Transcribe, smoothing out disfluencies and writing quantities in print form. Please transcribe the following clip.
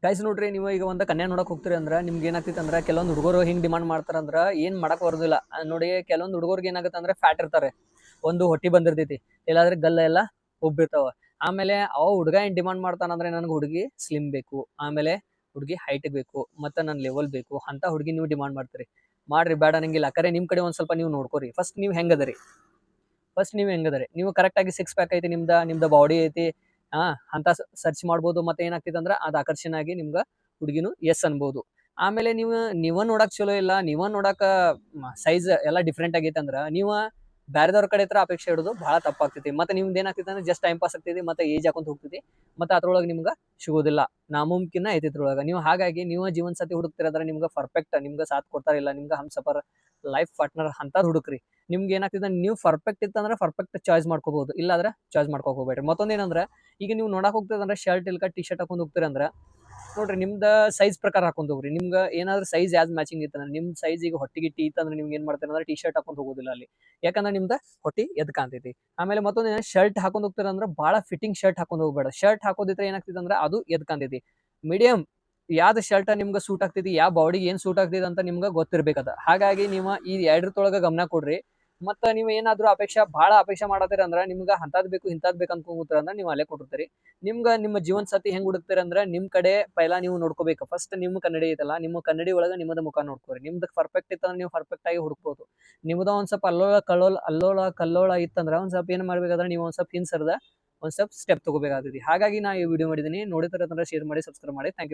Guys ನೋಡ್ರಿ, ನೀವು ಈಗ ಒಂದು ಕನ್ಯಾ ನೋಡಕ್ ಹೋಗ್ತೀರಿ ಅಂದ್ರೆ ನಿಮ್ಗೆ ಏನಾಗ್ತೈತೆ ಅಂದ್ರೆ ಕೆಲವೊಂದು ಹುಡುಗರು ಹಿಂಗ್ ಡಿಮಾಂಡ್ ಮಾಡ್ತಾರಂದ್ರ ಏನ್ ಮಾಡಕ್ ಬರೋದಿಲ್ಲ. ನೋಡಿ, ಕೆಲವೊಂದು ಹುಡುಗರಿಗೆ ಏನಾಗುತ್ತೆ ಅಂದ್ರೆ ಫ್ಯಾಟ್ ಇರ್ತಾರೆ, ಒಂದು ಹೊಟ್ಟಿ ಬಂದಿರ್ತೈತಿ, ಇಲ್ಲಾಂದ್ರೆ ಗಲ್ಲ ಎಲ್ಲ ಉಬ್ಬಿರ್ತಾವ. ಆಮೇಲೆ ಅವ ಹುಡುಗ ಏನ್ ಡಿಮಾಂಡ್ ಮಾಡ್ತಾನಂದ್ರೆ ನನಗೆ ಹುಡುಗಿ ಸ್ಲಿಮ್ ಬೇಕು, ಆಮೇಲೆ ಹುಡುಗಿ ಹೈಟ್ ಬೇಕು, ಮತ್ತೆ ನನ್ನ ಲೆವೆಲ್ ಬೇಕು ಅಂತ ಹುಡುಗಿ ನೀವು ಡಿಮಾಂಡ್ ಮಾಡ್ತೀರಿ. ಮಾಡ್ರಿ, ಬೇಡ ನಂಗಿಲ್ಲ. ಕರೆ ನಿಮ್ ಕಡೆ ಒಂದ್ ಸ್ವಲ್ಪ ನೀವು ನೋಡ್ಕೋರಿ. ಫಸ್ಟ್ ನೀವು ಹೆಂಗದರಿ, ನೀವು ಕರೆಕ್ಟ್ ಆಗಿ ಸಿಕ್ಸ್ ಪ್ಯಾಕ್ ಐತಿ, ನಿಮ್ದ ಬಾಡಿ ಐತಿ, ಹಾ ಅಂತ ಸರ್ಚ್ ಮಾಡ್ಬೋದು. ಮತ್ತೆ ಏನಾಗ್ತೈತೆ ಅಂದ್ರೆ ಅದು ಆಕರ್ಷಣೆ ಆಗಿ ನಿಮ್ಗ ಹುಡುಗಿನು ಎಸ್ ಅನ್ಬೋದು. ಆಮೇಲೆ ನೀವ ನೋಡಕ್ ಚಲೋ ಇಲ್ಲ, ನೀವ ನೋಡಕ ಸೈಜ್ ಎಲ್ಲ ಡಿಫ್ರೆಂಟ್ ಆಗೈತೆ ಅಂದ್ರ ನೀವ ಬ್ಯಾರೆದವ್ರ ಕಡೆ ಹತ್ರ ಅಪೇಕ್ಷೆ ಇಡೋದು ಬಹಳ ತಪ್ಪಾಗ್ತೈತಿ. ಮತ್ತೆ ನಿಮ್ದು ಏನಾಗ್ತೈತೆ ಅಂದ್ರೆ ಜಸ್ಟ್ ಟೈಮ್ ಪಾಸ್ ಆಗ್ತೈತಿ, ಮತ್ತೆ ಏಜ್ ಹಾಕೊಂತ ಹೋಗ್ತೈತಿ, ಮತ್ತೆ ಅದ್ರೊಳಗೆ ನಿಮ್ಗ ಸಿಗೋದಿಲ್ಲ, ನಾಮುಮ್ಕಿನ ಐತಿ ಇದ್ರೊಳಗ. ನೀವು ಹಾಗಾಗಿ ನೀವು ಜೀವನ ಸಾಥಿ ಹುಡುಕ್ತಿರದ್ರೆ ನಿಮ್ಗೆ ಪರ್ಫೆಕ್ಟ್ ನಿಮ್ಗೆ ಸಾಥ್ ಕೊಡ್ತಾರಿಲ್ಲ, ನಿಮ್ಗೆ ಹಮ್ಸಫರ್ ಲೈಫ್ ಪಾರ್ಟ್ನರ್ ಅಂತ ಹುಡುಕ್ರಿ. ನಿಮ್ಗೆ ಏನಾಗ್ತದೆ, ನೀವು ಪರ್ಫೆಕ್ಟ್ ಇತ್ತಂದ್ರೆ ಪರ್ಫೆಕ್ಟ್ ಚಾಯ್ಸ್ ಮಾಡ್ಕೋಬಹುದು, ಇಲ್ಲಾಂದ್ರೆ ಚಾಯ್ಸ್ ಮಾಡ್ಕೋಕ್ ಹೋಗ್ಬೇಡ್ರಿ. ಮತ್ತೊಂದೇನಂದ್ರೆ, ಈಗ ನೀವು ನೋಡಕ್ ಹೋಗ್ತದಂದ್ರೆ ಶರ್ಟ್ ಇಲ್ಕ ಟಿ ಶರ್ಟ್ ಹಾಕೊಂಡ್ ಹೋಗ್ತೀರಂದ್ರೆ ನೋಡ್ರಿ, ನಿಮ್ದ ಸೈಜ್ ಪ್ರಕಾರ ಹಾಕೊಂಡ್ ಹೋಗ್ರಿ. ನಿಮ್ಗೆ ಏನಾದ್ರು ಸೈಜ್ ಯಾವ್ದು ಮ್ಯಾಚಿಂಗ್ ಇತ್ತಂದ್ರೆ, ನಿಮ್ ಸೈಜ್ ಈಗ ಹೊಟ್ಟಿಗೆ ಟಿ ಇತ್ತಂದ್ರೆ ನಿಮ್ಗೆ ಏನ್ ಮಾಡ್ತಾರೆ ಅಂದ್ರೆ ಟಿ ಶರ್ಟ್ ಹಾಕೊಂಡ್ ಹೋಗೋದಿಲ್ಲ ಅಲ್ಲಿ, ಯಾಕಂದ್ರೆ ನಿಮ್ದ ಹೊಟ್ಟಿ ಎದ್ ಕಾಣ್ತೈತಿ. ಆಮೇಲೆ ಮತ್ತೊಂದು ಶರ್ಟ್ ಹಾಕೊಂಡ್ ಹೋಗ್ತೀರಂದ್ರೆ ಬಹಳ ಫಿಟ್ಟಿಂಗ್ ಶರ್ಟ್ ಹಾಕೊಂಡ್ ಹೋಗ್ಬೇಡ. ಶರ್ಟ್ ಹಾಕೋದಿದ್ರೆ ಏನಾಗ್ತೈತೆ ಅಂದ್ರೆ ಅದು ಎದ್ ಕಾಣ್ತೈತಿ. ಮೀಡಿಯಂ ಯಾವ್ದು ಶರ್ಟ್ ನಿಮ್ಗೆ ಸೂಟ್ ಆಗ್ತೈತಿ, ಯಾವ ಬಾಡಿಗೆ ಏನ್ ಸೂಟ್ ಆಗ್ತೈತಿ ಅಂತ ನಿಮ್ಗೆ ಗೊತ್ತಿರ್ಬೇಕದ. ಹಾಗಾಗಿ ನೀವು ಈ ಎರಡರೊಳಗ ಗಮನ ಕೊಡ್ರಿ. ಮತ್ತ ನೀವು ಏನಾದ್ರು ಬಹಳ ಅಪೇಕ್ಷೆ ಮಾಡತ್ತೀರ ಅಂದ್ರೆ ನಿಮ್ಗೆ ಅಂತದ್ ಬೇಕು ಇಂಥದ್ ಬೇಕು ಅನ್ಕೊಂಡ್ರ ಅಂದ್ರೆ ನೀವು ಅಲ್ಲೇ ಕೊಟ್ಟಿರ್ತೀರಿ. ನಿಮ್ಮ ಜೀವನ ಸಾಥಿ ಹೆಂಗ್ ಹುಡುಕ್ತೀರ ಅಂದ್ರೆ ನಿಮ್ ಕಡೆ ಪೈಲಾ ನೀವು ನೋಡ್ಕೋಬೇಕು. ಫಸ್ಟ್ ನಿಮ್ಮ ಕನ್ನಡಿ ಐತಲ್ಲ, ನಿಮ್ಮ ಕನ್ನಡಿ ಒಳಗ ನಿಮ್ಮದ ಮುಖ ನೋಡ್ಕೋರಿ. ನಿಮ್ದು ಪರ್ಫೆಕ್ಟ್ ಇತ್ತಂದ್ರೆ ನೀವು ಪರ್ಫೆಕ್ಟ್ ಆಗಿ ಹುಡುಕ್ಬೋದು. ನಿಮ್ದ ಒಂದ್ ಸ್ವಲ್ಪ ಅಲ್ಲೋಳ ಇತ್ತಂದ್ರೆ ಒಂದ್ ಸ್ವಲ್ಪ ಏನ್ ಮಾಡ್ಬೇಕಾದ್ರೆ ನೀವು ಒಂದ್ ಸ್ವಲ್ಪ ಹಿಂಸರ್ದ ಒಂದ್ ಸ್ವಲ್ಪ ಸ್ಟೆಪ್ ತಗೋಬೇಕಾಗ್ತೈತಿ. ಹಾಗಾಗಿ ನಾ ಈ ವಿಡಿಯೋ ಮಾಡಿದೀನಿ. ನೋಡಿದ್ರೆ ಶೇರ್ ಮಾಡಿ, ಸಬ್ಸ್ಕ್ರೈಬ್ ಮಾಡಿ. Thank you.